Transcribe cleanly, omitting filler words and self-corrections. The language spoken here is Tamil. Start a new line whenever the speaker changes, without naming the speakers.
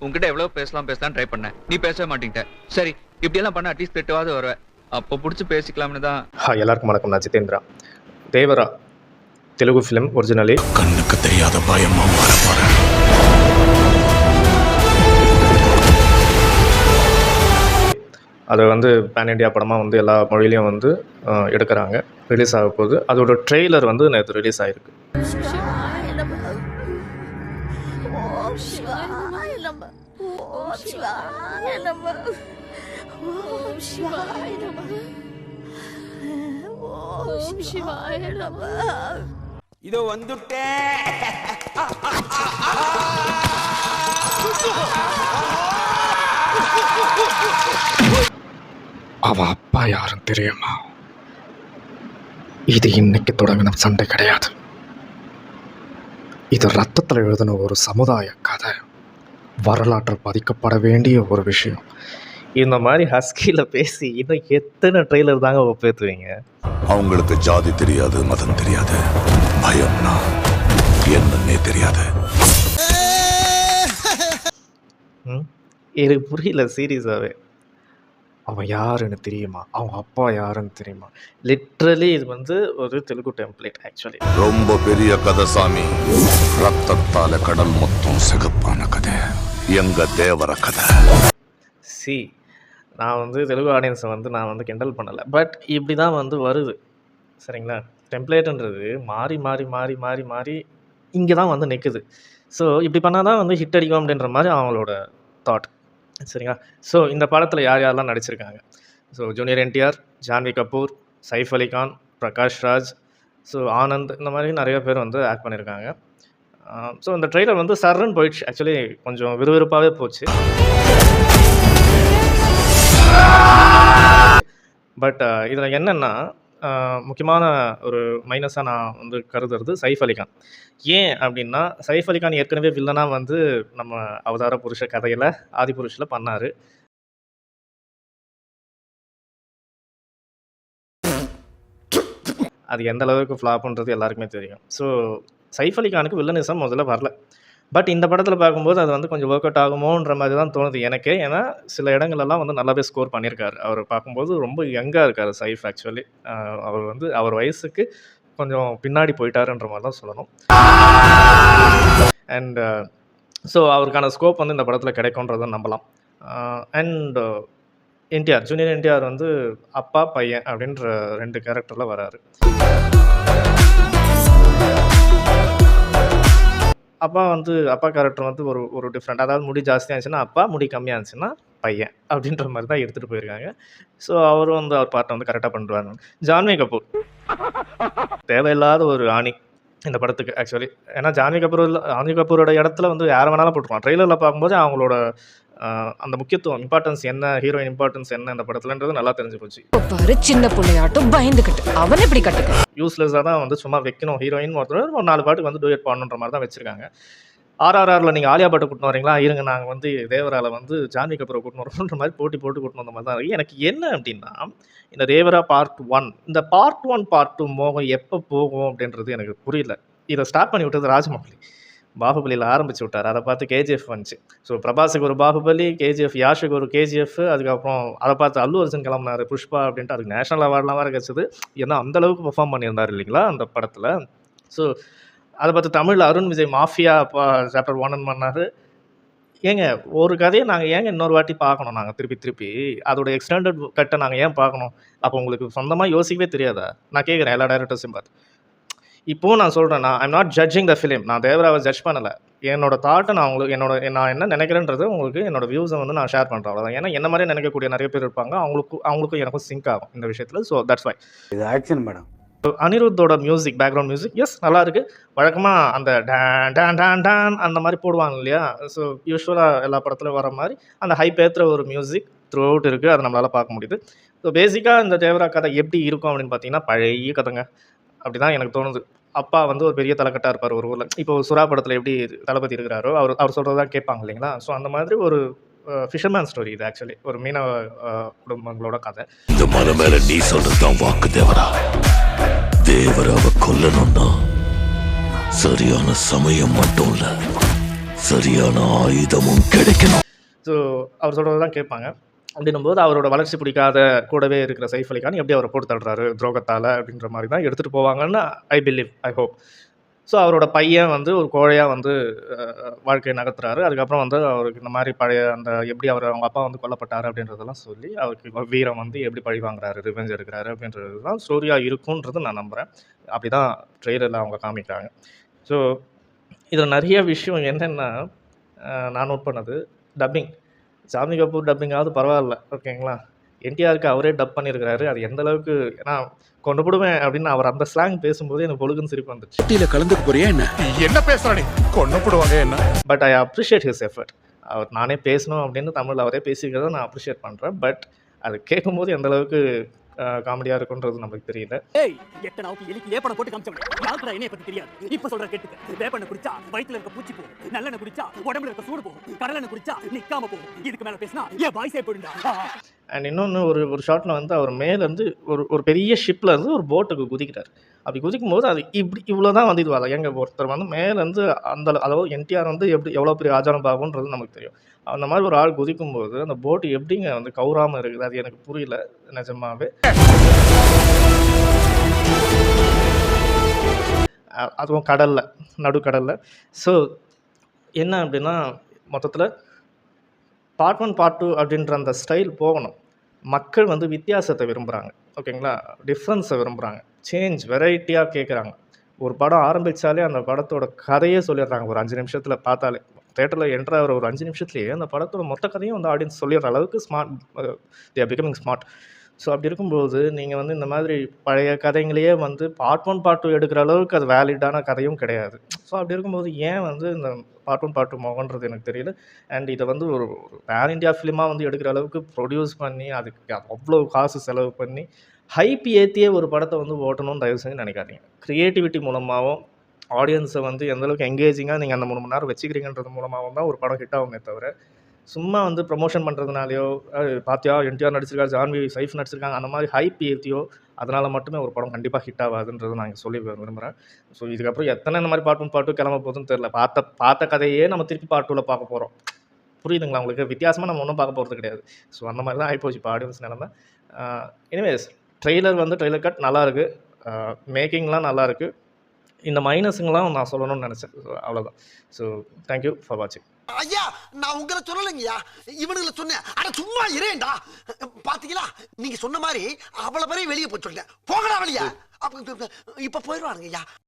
உன்கிட்ட எவ்வளவு பேசலாம் ட்ரை பண்ணேன், நீ பேசவே மாட்டீங்க. சரி, இப்படி எல்லாம் பண்ண அட்லீஸ்ட் திட்டுவாது வருவேன். அப்போ பிடிச்சி பேசிக்கலாம்னு தான்.
எல்லாருக்கும் வணக்கம். நான் ஜிதேந்திரா. தேவரா தெலுங்கு ஃபிலிம் ஒரிஜினலி
கண்ணுக்கு தெரியாத பயமா மாறப்போறேன்.
அதை வந்து பேன் இண்டியா படமாக வந்து எல்லா மொழியிலையும் வந்து எடுக்கிறாங்க. ரிலீஸ் ஆக போகுது. அதோட ட்ரெய்லர் வந்து நேற்று ரிலீஸ் ஆகிருக்கு.
இதோ வந்துட்டேன்.
அவ அப்பா யாரும் தெரியுமா? இது இன்னைக்கு தொடங்கின சண்டை கிடையாது. இது ரத்தத்தில் எழுதின ஒரு சமுதாய கதை, வரலாற்று பதிக்கப்பட வேண்டிய ஒரு விஷயம்.
இந்த மாதிரி ஹஸ்கியில் பேசி இன்னும் எத்தனை ட்ரெய்லர் தாங்க ஒப்பேற்றுவீங்க?
அவங்களுக்கு ஜாதி தெரியாது, மதம் தெரியாது, பயம்னா என்னன்னே தெரியாது.
எனக்கு புரியல சீரியஸாகவே. அவன் யாருன்னு தெரியுமா? அவங்க அப்பா யாருன்னு தெரியுமா? லிட்ரலி இது வந்து ஒரு தெலுங்கு டெம்ப்ளேட் ஆக்சுவலி.
ரொம்ப பெரிய கதை சாமி. ரத்தத்தால கடல் மொத்தம் சிகப்பான கதை, எங்க தேவர கதை.
சி, நான் வந்து தெலுங்கு ஆடியன்ஸை வந்து நான் வந்து கிண்டல் பண்ணலை. பட் இப்படி தான் வந்து வருது, சரிங்களா? டெம்ப்ளேட்டுன்றது மாறி மாறி மாறி மாறி மாறி இங்கே தான் வந்து நிற்குது. ஸோ இப்படி பண்ணால் தான் வந்து ஹிட் அடிக்கும் அப்படின்ற மாதிரி அவங்களோட தாட், சரிங்களா? ஸோ இந்த படத்தில் யார் யாரெல்லாம் நடிச்சிருக்காங்க? So junior NTR, Janhvi Kapoor, Saif Ali Khan, Prakash Raj, so Anand, இந்த மாதிரி நிறைய பேர் வந்து ஆக்ட் பண்ணியிருக்காங்க. ஸோ இந்த ட்ரெய்லர் வந்து சர்ன்னு போயிடுச்சு. ஆக்சுவலி கொஞ்சம் விறுவிறுப்பாகவே போச்சு. பட் இதில் என்னென்னா, முக்கியமான ஒரு மைனஸாக நான் வந்து கருதுறது சைஃப் அலி கான். ஏன் அப்படின்னா, சைஃப் அலி கான் ஏற்கனவே வில்லனாக வந்து நம்ம அவதார புருஷ கதையில் ஆதிபுருஷில் பண்ணார். அது எந்த அளவுக்கு ஃப்ளாப்ன்றது எல்லாருக்குமே தெரியும். ஸோ சைஃப் அலி கானுக்கு வில்லனிசம் முதல்ல வரல. பட் இந்த படத்தில் பார்க்கும்போது அது வந்து கொஞ்சம் ஒர்க் அவுட் ஆகுமோன்ற மாதிரி தான் தோணுது எனக்கே. ஏன்னா சில இடங்கள்லாம் வந்து நல்லாவே ஸ்கோர் பண்ணியிருக்காரு. அவர் பார்க்கும்போது ரொம்ப யங்காக இருக்கார் சைஃப் ஆக்சுவலி. அவர் வந்து அவர் வயசுக்கு கொஞ்சம் பின்னாடி போயிட்டாருன்ற மாதிரி தான் சொல்லணும். அண்ட் ஸோ அவருக்கான ஸ்கோப் வந்து இந்த படத்தில் கிடைக்கும்ன்றதை நம்பலாம். அண்ட் என்டிஆர், ஜூனியர் என்டிஆர் வந்து அப்பா பையன் அப்படின்ற 2 கேரக்டரில் வராரு. அப்பா கேரக்டர் வந்து ஒரு டிஃப்ரெண்ட். அதாவது முடி ஜாஸ்தியாக இருந்துச்சுன்னா அப்பா, முடி கம்மியாக இருந்துச்சுன்னா பையன் அப்படின்ற மாதிரி தான் எடுத்துகிட்டு போயிருக்காங்க. ஸோ அவரும் வந்து அவர் பார்ட்டை வந்து கரெக்டாக பண்ணுறாரு. ஜான்வி கபூர் தேவையில்லாத ஒரு ஆணி இந்த படத்துக்கு ஆக்சுவலி. ஏன்னா ஜான்வி கபூரோட இடத்துல வந்து யாரை வேணாலும் போட்டுருவான். ட்ரெய்லரில் பார்க்கும்போது அவங்களோட அந்த முக்கியத்துவம், இம்பார்ட்டன்ஸ் என்ன, ஹீரோயின் இம்பார்ட்டன்ஸ் என்ன இந்த படத்துலன்றது நல்லா தெரிஞ்சு போச்சு.
சின்ன பிள்ளையாட்டும் பயந்துக்கிட்டு அவன் எப்படி கட்டுக்க
யூஸ்லெஸ்ஸாக தான் வந்து சும்மா வைக்கணும். ஹீரோயின் ஒரு 4 பாட்டுக்கு வந்து டூயட் பாடணுன்ற மாதிரி தான் வச்சுருக்காங்க. RRRல நீங்கள் ஆலியா பட்டை கூட்டின்னு வரீங்களா, இருங்க நாங்கள் வந்து தேவரால வந்து ஜான்வி கபூரை கூட்டின்னு வரோன்ற மாதிரி போட்டு கூட்டின்னு வந்த மாதிரி தான் இருக்குது. எனக்கு என்ன அப்படின்னா, இந்த தேவரா பார்ட் 1, இந்த பார்ட் 1 பார்ட் 2 மோகம் எப்போ போகும் அப்படின்றது எனக்கு புரியல. இதை ஸ்டார்ட் பண்ணி விட்டது ராஜமௌலி. பாகுபலியில் ஆரம்பிச்சு விட்டார். அதை பார்த்து கேஜிஎஃப் வந்துச்சு. ஸோ பிரபாஸுக்கு ஒரு பாகுபலி, கேஜிஎஃப், யாஷுக்கு ஒரு கேஜிஎஃப், அதுக்கப்புறம் அதை பார்த்து அல்லு அர்ஜுன் கிளம்புனார் புஷ்பா அப்படின்ட்டு. அதுக்கு நேஷனல் அவார்ட்லாம் வேறு கிடச்சிது. ஏன்னா அந்தளவுக்கு பெர்ஃபார்ம் பண்ணியிருந்தார் இல்லைங்களா அந்த படத்தில். ஸோ அதை பார்த்து தமிழில் அருண் விஜய் மாஃபியா சாப்டர் 1 பண்ணார். ஏங்க ஒரு கதையை நாங்கள் ஏங்க இன்னொரு வாட்டி பார்க்கணும்? நாங்கள் திருப்பி அதோட எக்ஸ்டெண்டட் கட்டை நாங்கள் ஏன் பார்க்கணும்? அப்போ உங்களுக்கு சொந்தமாக யோசிக்கவே தெரியாதா? நான் கேட்குறேன் எல்லா டைரக்டர்ஸையும் பார்த்து. இப்போது நான் சொல்கிறேன், I'm not judging the film. நான் தேவராவை ஜட்ஜ் பண்ணலை. என்னோட தாட்டை நான் உங்களுக்கு நான் என்ன நினைக்கிறேன்றது உங்களுக்கு என்னோட வியூஸை வந்து நான் ஷேர் பண்ணுறேன், அவ்வளோதான். ஏன்னா என்ன மாதிரியே நினைக்கக்கூடிய நிறைய பேர் இருப்பாங்க. அவங்களுக்கும் எனக்கும் சிங்க் ஆகும் இந்த விஷயத்தில். So that's why.
இது ஆக்ஷன் மேடம்.
அனிருத்தோட மியூசிக், பேக்ரவுண்ட் மியூசிக் எஸ் நல்லா இருக்குது. வழக்கமாக அந்த டான் டான் டான் அந்த மாதிரி போடுவாங்க இல்லையா? ஸோ யூஸ்வலாக எல்லா படத்துலையும் வர மாதிரி அந்த ஹைப் ஏற்றுற ஒரு மியூசிக் த்ரூ அவுட் இருக்குது. அதை நம்மளால் பார்க்க முடியுது. ஸோ பேசிக்காக இந்த தேவரா கதை எப்படி இருக்கும் அப்படின்னு பார்த்தீங்கன்னா, பழைய கதைங்க. அப்படி தான் எனக்கு தோணுது. அப்பா வந்து ஒரு பெரிய தலைக்கட்டாக இருப்பார் ஒரு ஊரில். இப்போ சுறா படத்தில் எப்படி தளபதி இருக்கிறாரோ அவர் சொல்கிறது தான் கேட்பாங்க இல்லைங்களா? ஸோ அந்த மாதிரி ஒரு ஃபிஷர்மேன் ஸ்டோரி இது ஆக்சுவலி. ஒரு மீனவ குடும்பங்களோட கதை.
இந்த மலை மேலே நீ சொல்கிறது தான் வாக்கு தேவரா. தேவராவை கொல்லணும்னா சரியான சமயம் மட்டும் இல்லை, சரியான ஆயுதமும் கிடைக்கணும்.
ஸோ அவர் சொல்கிறது தான் கேட்பாங்க. அப்படின்னும்போது அவரோட வளர்ச்சி பிடிக்காத கூடவே இருக்கிற சைஃப் அலி கான் எப்படி அவரை போட்டு தள்ளுறாரு துரோகத்தால் அப்படின்ற மாதிரி தான் எடுத்துகிட்டு போவாங்கன்னு I believe, I hope. So அவரோட பையன் வந்து ஒரு கோழையாக வந்து வாழ்க்கையை நகர்த்துறாரு. அதுக்கப்புறம் வந்து அவருக்கு இந்த மாதிரி பழைய அந்த எப்படி அவங்க அப்பா வந்து கொல்லப்பட்டார் அப்படின்றதெல்லாம் சொல்லி அவருக்கு வீரம் வந்து எப்படி பழி வாங்குறாரு, ரிவெஞ்ச் எடுக்கிறாரு அப்படின்றது தான் ஸ்டோரியாக இருக்குன்றது நான் நம்புகிறேன். அப்படி தான் ட்ரெய்லரில் அவங்க காமிக்கிறாங்க. ஸோ இதில் நிறைய விஷயம் என்னென்னா நான் நோட் பண்ணது டப்பிங். ஜான்வி கபூர் டப்பிங்காவது பரவாயில்ல, ஓகேங்களா. என்டிஆருக்கு அவரே டப் பண்ணியிருக்கிறாரு. அது எந்த அளவுக்கு, ஏன்னா கொண்டுபிடுவேன் அப்படின்னு அவர் அந்த ஸ்லாங் பேசும்போது எனக்கு பொழுகுன்னு சிரிப்பு வந்துச்சு.
டீல கலந்துக்க போறியா என்ன? என்ன பேசுறானே கொண்டு போடுவாங்க என்ன?
But I appreciate his effort. அவர் நானே பேசணும் அப்படின்னு தமிழில் அவரே பேசிக்கிறத நான் அப்ரிஷியேட் பண்ணுறேன். பட் அது கேட்கும்போது எந்த அளவுக்கு காமெடியாக இருக்குன்றது நமக்கு தெரியல.
எட்டனாவுக்கு எலிக்கு ஏப்பன போட்டு காமிச்சவங்க யாருக்குடா என்னைய பத்தி தெரியாது. இப்ப சொல்ற கேட்டுக்க. வேப்பண்ண குடிச்சா வயித்துல இருக்க பூச்சி போகும், நல்லெண்ணெய் குடிச்சா உடம்புல இருக்க சூடு போகும், கடலெண்ணெய் குடிச்சா நிக்காம போகும். இதுக்கு மேல பேசினா ஏன் வாய்ஸே போயிடும்டா.
அண்ட் இன்னொன்று ஒரு ஷாட்டில் வந்து அவர் மேலேருந்து ஒரு பெரிய ஷிப்பில் இருந்து ஒரு போட்டுக்கு குதிக்கிறார். அப்படி குதிக்கும் போது அது இப்படி இவ்வளோ தான் வந்து இதுவாக எங்கள் ஒருத்தர் வந்து மேலேருந்து அந்த அதாவது என்டிஆர் வந்து எவ்வளோ பெரிய ஆச்சாரம் பாகுன்றது நமக்கு தெரியும். அந்த மாதிரி ஒரு ஆள் குதிக்கும்போது அந்த போட்டு எப்படிங்க வந்து கவுராமல் இருக்குது, அது எனக்கு புரியல நிஜமாவே. அதுவும் கடலில், நடுக்கடலில். ஸோ என்ன அப்படின்னா மொத்தத்தில் பார்ட் 1 பார்ட் 2 அப்படின்ற அந்த ஸ்டைல் போகணும். மக்கள் வந்து வித்தியாசத்தை விரும்புகிறாங்க, ஓகேங்களா. டிஃப்ரென்ஸை விரும்புகிறாங்க, சேஞ்ச், வெரைட்டியாக கேட்குறாங்க. ஒரு படம் ஆரம்பித்தாலே அந்த படத்தோட கதையே சொல்லிடுறாங்க ஒரு 5 நிமிஷத்தில். பார்த்தாலே தேட்டரில் என்ட்ரு ஆகிற ஒரு 5 நிமிஷத்துலேயே அந்த படத்தோட மொத்த கதையும் வந்து ஆடியன்ஸ் சொல்லிடுற அளவுக்கு smart, they are becoming smart. So அப்படி இருக்கும்போது நீங்கள் வந்து இந்த மாதிரி பழைய கதைங்களையே வந்து பார்ட் 1 பார்ட் 2 எடுக்கிற அளவுக்கு அது வேலிடான கதையும் கிடையாது. ஸோ அப்படி இருக்கும்போது ஏன் வந்து இந்த பார்ட் 1 பார்ட் 2 மோகன்றது எனக்கு தெரியல. அண்ட் இதை வந்து ஒரு பேன் இண்டியா ஃபிலிமாக வந்து எடுக்கிற அளவுக்கு ப்ரொடியூஸ் பண்ணி அதுக்கு அவ்வளோ காசு செலவு பண்ணி ஹைப் ஏற்றியே ஒரு படத்தை வந்து ஓட்டணும்னு தயவு செஞ்சு நினைக்காதீங்க. க்ரியேட்டிவிட்டி மூலமாகவும் ஆடியன்ஸை வந்து எந்தளவுக்கு எங்கேஜிங்காக நீங்கள் அந்த 3 மணி நேரம் வச்சுக்கிறீங்கன்றது மூலமாகவும் தான் ஒரு படம் ஹிட் ஆகுமே தவிர சும்மா வந்து ப்ரமோஷன் பண்ணுறதுனாலையோ பார்த்தியா என்டிஆர் நடிச்சிருக்காரு, ஜான்வி சைஃப் நடிச்சிருக்காங்க, அந்த மாதிரி ஹைப் ஏற்றியோ அதனால் மட்டுமே ஒரு படம் கண்டிப்பாக ஹிட் ஆகாதுன்றது நான் சொல்லி விரும்புகிறேன். ஸோ இதுக்கப்புறம் எத்தனை இந்த மாதிரி பார்ட் 1 பார்ட் 2 கிளம்ப போகுதுன்னு தெரியல. பார்த்த கதையே நம்ம திருப்பி பார்ட் 2ல் பார்க்க போகிறோம். புரியுதுங்களா உங்களுக்கு? வித்தியாசமாக நம்ம ஒன்றும் பார்க்க போகிறது கிடையாது. ஸோ அந்த மாதிரி தான் ஆகிப்போச்சு இப்போ ஆடியன்ஸ் நிலமை. எனிவேஸ் ட்ரெய்லர் கட் நல்லாயிருக்கு, மேக்கிங்லாம் நல்லாயிருக்கு. இந்த மைனஸுங்கெல்லாம் நான் சொல்லணும்னு நினச்சேன். அவ்வளோதான். ஸோ தேங்க்யூ ஃபார் வாட்சிங்.
ஐயா நான் உங்களை சொல்லலைங்கய்யா, இவனுங்களை சொன்னேன். அட சும்மா இரேண்டா. பாத்தீங்களா நீங்க சொன்ன மாதிரி அவ்வளவு பேரையும் வெளியே போய் சொல்லிட்டேன். போகலாம் வெளியா. இப்ப போயிடுவானுங்க ஐயா.